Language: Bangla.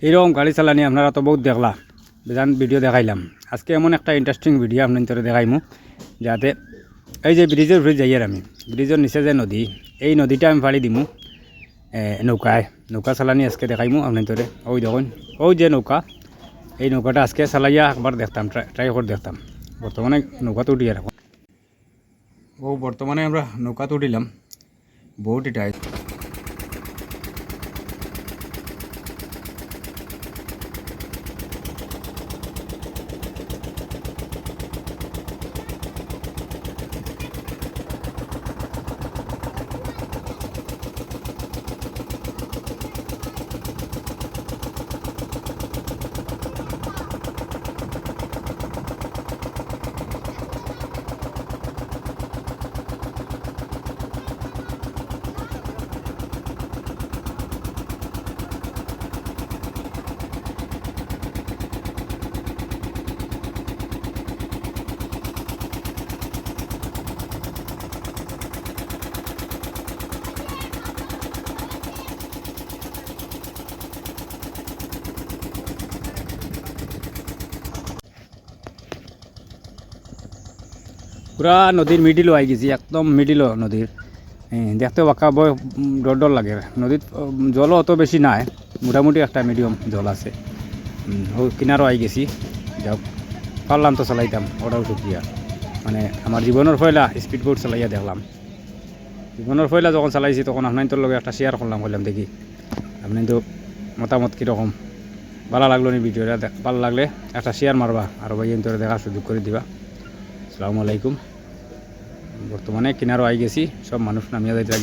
এইরকম গাড়ি চালানি আপনারা তো বহুত দেখলা, বেজান ভিডিও দেখাইলাম। আজকে এমন একটা ইন্টারেস্টিং ভিডিও আপনার দেখাইমু, যাতে এই যে ব্রিজের উপরে যাইয়ার আমি, ব্রিজের নিচে যে নদী, এই নদীটা আমি পাড়ি দিমু নৌকা চালানি আজকে দেখাইমু আপনার। ওই দেখুন, ওই যে নৌকা, এই নৌকাটা আজকে চালাইয়া একবার দেখতাম, ট্রাই করে দেখতাম। বর্তমানে নৌকাতে উঠিয়া রাখুন। বর্তমানে আমরা নৌকাতে উঠিলাম, বহুত এটাই। পুরা নদীর মিডিলও আই গেছি, একদম মিডিলও নদীর। দেখতে বাঁকা বয় ডর ডর লাগে। নদীর জলও অত বেশি নাই, মোটামুটি একটা মিডিয়াম জল আছে। ও কিনারও আই গেছি। যাক, পারলাম তো চালাইতাম, ওটাও শুক্রিয়া। মানে আমার জীবনের পয়লা স্পিড বোট চালাইয়া দেখলাম। জীবনের পয়লা যখন চালাইছি তখন আপনার লগে একটা শেয়ার করলাম, দেখি আপনি তো মতামত কীরকম, ভালো লাগলো নি ভিডিওটা। ভালো লাগলে একটা শেয়ার মারবা, আর ভাই তোরে দেখার সুযোগ করে দিবা। আসসালামু আলাইকুম। বর্তমানে কিনারও আই গেছি, সব মানুষ নামিয়া যাইতে